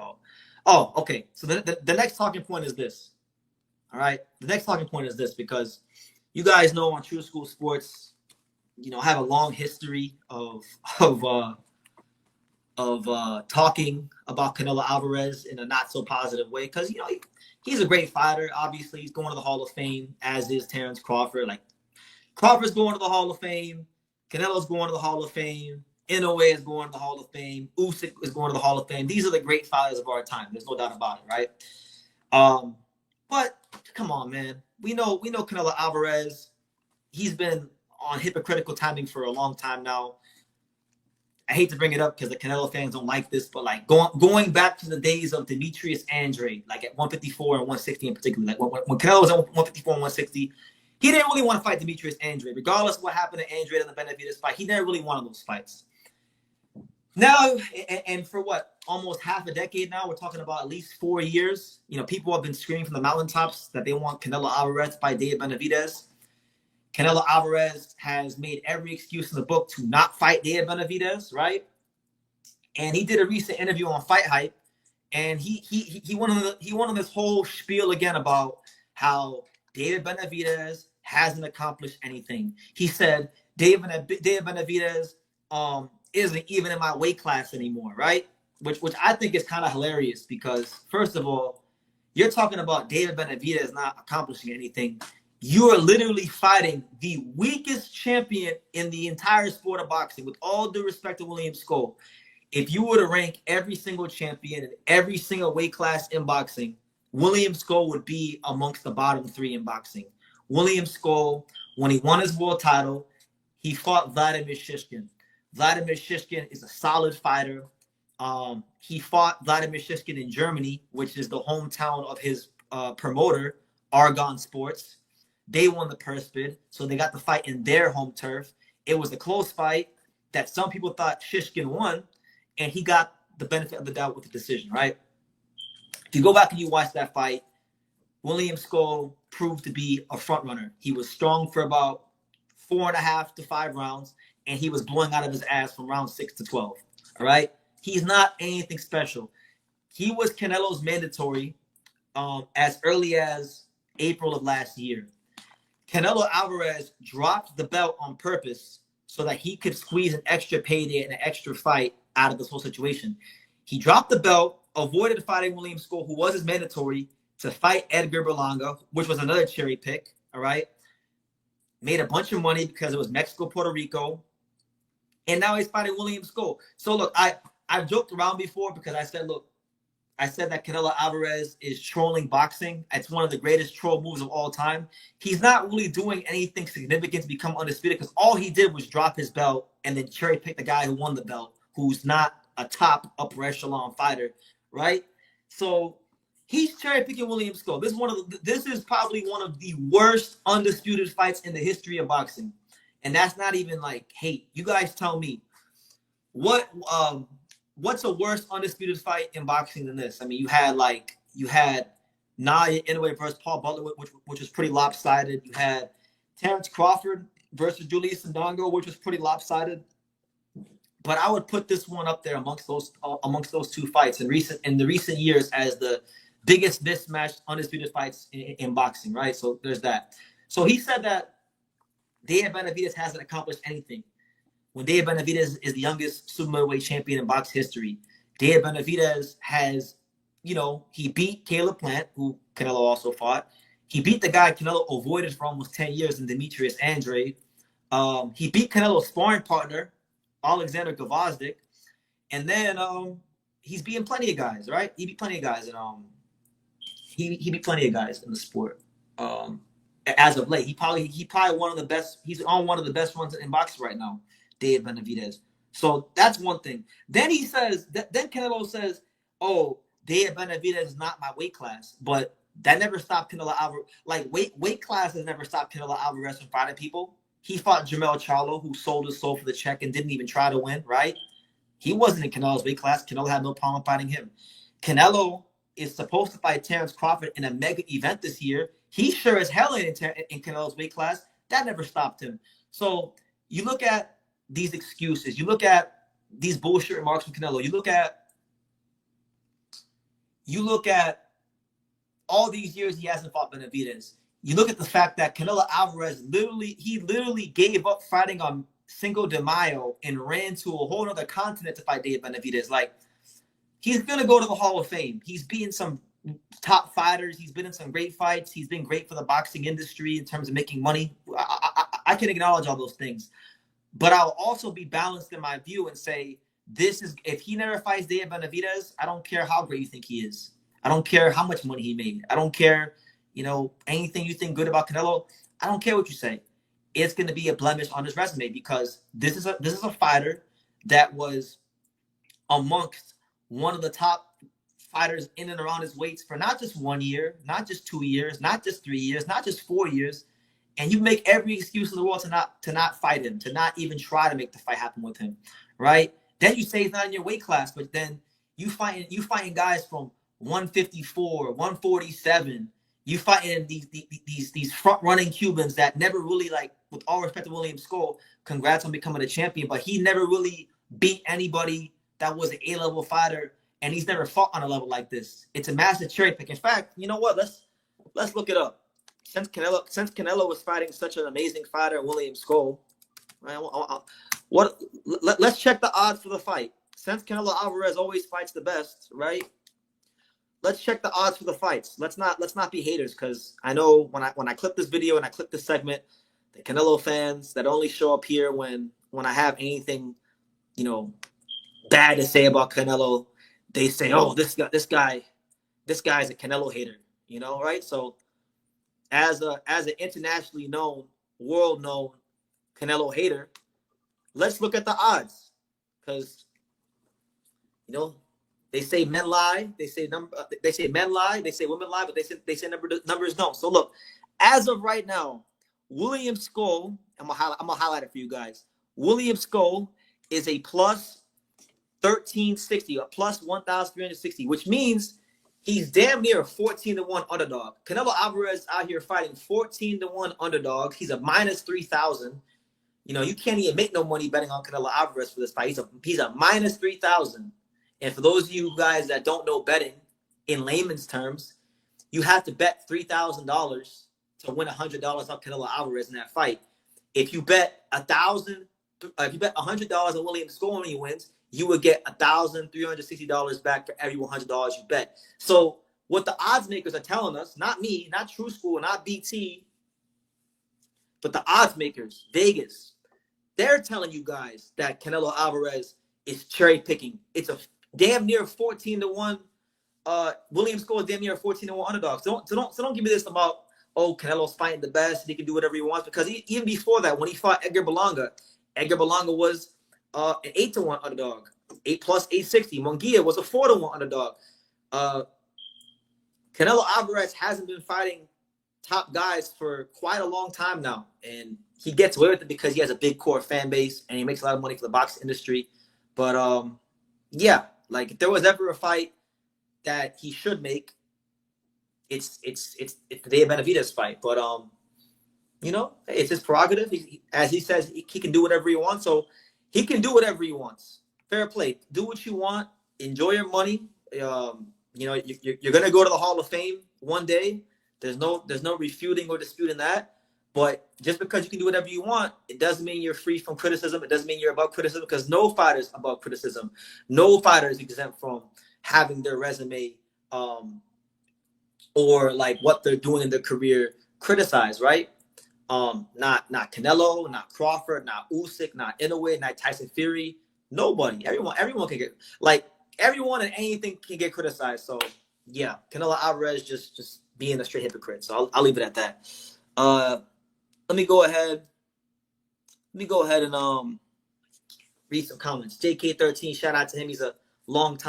about? Oh, okay. So the next talking point is this. All right. The next talking point is this, because you guys know on True School Sports, have a long history of talking about Canelo Alvarez in a not so positive way, because he's a great fighter. Obviously, he's going to the Hall of Fame, as is Terrence Crawford. Like, Crawford's going to the Hall of Fame, Canelo's going to the Hall of Fame, Inoue is going to the Hall of Fame, Usyk is going to the Hall of Fame. These are the great fighters of our time. There's no doubt about it, right? But come on, man. We know Canelo Alvarez. He's been on hypocritical timing for a long time now. I hate to bring it up because the Canelo fans don't like this, but like going back to the days of Demetrius Andrade, like at 154 and 160 in particular, like when Canelo was at 154 and 160, he didn't really want to fight Demetrius Andrade. Regardless of what happened to Andrade in the Benavidez fight, he never really wanted those fights. Now, and for what, almost half a decade now, we're talking about at least 4 years, people have been screaming from the mountaintops that they want Canelo Alvarez to fight David Benavidez. Canelo Alvarez has made every excuse in the book to not fight David Benavidez, right? And he did a recent interview on Fight Hype, and he went on this whole spiel again about how David Benavidez hasn't accomplished anything. He said David Benavidez isn't even in my weight class anymore, right? Which I think is kind of hilarious, because first of all, you're talking about David Benavidez not accomplishing anything. You are literally fighting the weakest champion in the entire sport of boxing, with all due respect to William Scull. If you were to rank every single champion in every single weight class in boxing, William Scull would be amongst the bottom 3 in boxing. William Scull, when he won his world title, he fought Vladimir Shishkin. Vladimir Shishkin is a solid fighter. He fought Vladimir Shishkin in Germany, which is the hometown of his promoter, Argon Sports. They won the purse bid, so they got the fight in their home turf. It was a close fight that some people thought Shishkin won, and he got the benefit of the doubt with the decision, right? If you go back and you watch that fight, William Scull proved to be a front runner. He was strong for about 4.5 to 5 rounds, and he was blowing out of his ass from round 6 to 12, all right? He's not anything special. He was Canelo's mandatory as early as April of last year. Canelo Alvarez dropped the belt on purpose so that he could squeeze an extra payday and an extra fight out of this whole situation. He dropped the belt, avoided fighting William Scull, who was his mandatory, to fight Edgar Berlanga, which was another cherry pick, all right? Made a bunch of money because it was Mexico, Puerto Rico, and now he's fighting William Scull. So, look, I've joked around before because I said that Canelo Alvarez is trolling boxing. It's one of the greatest troll moves of all time. He's not really doing anything significant to become undisputed, because all he did was drop his belt and then cherry pick the guy who won the belt, who's not a top upper echelon fighter, right? So he's cherry picking William Scull. This is probably one of the worst undisputed fights in the history of boxing, and that's not even like hate. You guys tell me what's a worse undisputed fight in boxing than this? I mean, you had Naya Inoue versus Paul Butler, which was pretty lopsided. You had Terrence Crawford versus Julius Ndongo, which was pretty lopsided. But I would put this one up there amongst those two fights in the recent years as the biggest mismatched undisputed fights in boxing, right? So there's that. So he said that David Benavidez hasn't accomplished anything. When David Benavidez is the youngest super middleweight champion in box history, David Benavidez has, he beat Caleb Plant, who Canelo also fought. He beat the guy Canelo avoided for almost 10 years in Demetrius Andrade. He beat Canelo's sparring partner, Alexander Gvozdyk. And then he's beating plenty of guys, right? He beat plenty of guys, and he beat plenty of guys in the sport. As of late, he probably one of the best. He's on one of the best runs in boxing right now, David Benavidez. So that's one thing. Then he says, then Canelo says, "Oh, David Benavidez is not my weight class," but that never stopped Canelo Alvarez. Like weight class has never stopped Canelo Alvarez from fighting people. He fought Jermell Charlo, who sold his soul for the check and didn't even try to win. Right? He wasn't in Canelo's weight class. Canelo had no problem fighting him. Canelo is supposed to fight Terrence Crawford in a mega event this year. He sure as hell ain't in Canelo's weight class. That never stopped him. So you look at these excuses. You look at these bullshit remarks from Canelo. You look at you look at all these years he hasn't fought Benavidez. You look at the fact that Canelo Alvarez literally gave up fighting on Cinco de Mayo and ran to a whole other continent to fight Dave Benavidez. Like, he's going to go to the Hall of Fame. He's beaten some top fighters. He's been in some great fights. He's been great for the boxing industry in terms of making money. I can acknowledge all those things. But I'll also be balanced in my view and say, this is, if he never fights Dave Benavidez, I don't care how great you think he is. I don't care how much money he made. I don't care, anything you think good about Canelo. I don't care what you say. It's going to be a blemish on his resume because this is a fighter that was amongst one of the top fighters in and around his weights for not just 1 year, not just 2 years, not just 3 years, not just 4 years. And you make every excuse in the world to not fight him, to not even try to make the fight happen with him, right? Then you say he's not in your weight class, but then you fighting guys from 154, 147. You fighting these front running Cubans that never really, like, with all respect to William Scull, congrats on becoming a champion, but he never really beat anybody that was an A-level fighter, and he's never fought on a level like this. It's a massive cherry pick. In fact, you know what? Let's look it up. Since Canelo was fighting such an amazing fighter, William Scull, right? Let's check the odds for the fight. Since Canelo Alvarez always fights the best, right? Let's check the odds for the fights. Let's not be haters, because I know when I clip this video and I clip this segment, the Canelo fans that only show up here when I have anything, bad to say about Canelo, they say, "Oh, this guy's a Canelo hater," right? So, as an internationally known, world known Canelo hater, let's look at the odds, because they say men lie, they say men lie, they say women lie, but they say numbers don't. So look, as of right now, William Scull, I'm gonna highlight it for you guys. William Scull is a plus 1360, a plus 1,360, which means he's damn near a 14-1 underdog. Canelo Alvarez out here fighting 14-1 underdog. He's a minus 3,000. You can't even make no money betting on Canelo Alvarez for this fight. He's a minus 3,000. And for those of you guys that don't know betting in layman's terms, you have to bet $3,000 to win $100 off Canelo Alvarez in that fight. If you bet $100 on William Scull when he wins, you would get $1,360 back for every $100 you bet. So what the odds makers are telling us, not me, not True School, not BT, but the odds makers, Vegas, they're telling you guys that Canelo Alvarez is cherry picking. It's a damn near 14-1. William Scull is damn near a 14-1 underdog. So don't give me this about, oh, Canelo's fighting the best and he can do whatever he wants, because even before that, when he fought Edgar Berlanga was an 8-1 underdog, 8 plus 860. Munguia was a 4-1 underdog. Canelo Alvarez hasn't been fighting top guys for quite a long time now, and he gets away with it because he has a big core fan base and he makes a lot of money for the boxing industry. But yeah, like, if there was ever a fight that he should make, it's the Dave Benavidez fight. But it's his prerogative. As he says, he can do whatever he wants. So he can do whatever he wants. Fair play. Do what you want. Enjoy your money. You're gonna go to the Hall of Fame one day. There's no refuting or disputing that. But just because you can do whatever you want, it doesn't mean you're free from criticism. It doesn't mean you're above criticism, because no fighter is above criticism. No fighter is exempt from having their resume or like what they're doing in their career criticized, right? Not Canelo, not Crawford, not Usyk, not Inoue, not Tyson Fury. Nobody. Everyone can get, like, everyone and anything can get criticized. So yeah, Canelo Alvarez just being a straight hypocrite. So I'll leave it at that. Let me go ahead and read some comments. JK13, shout out to him. He's a long time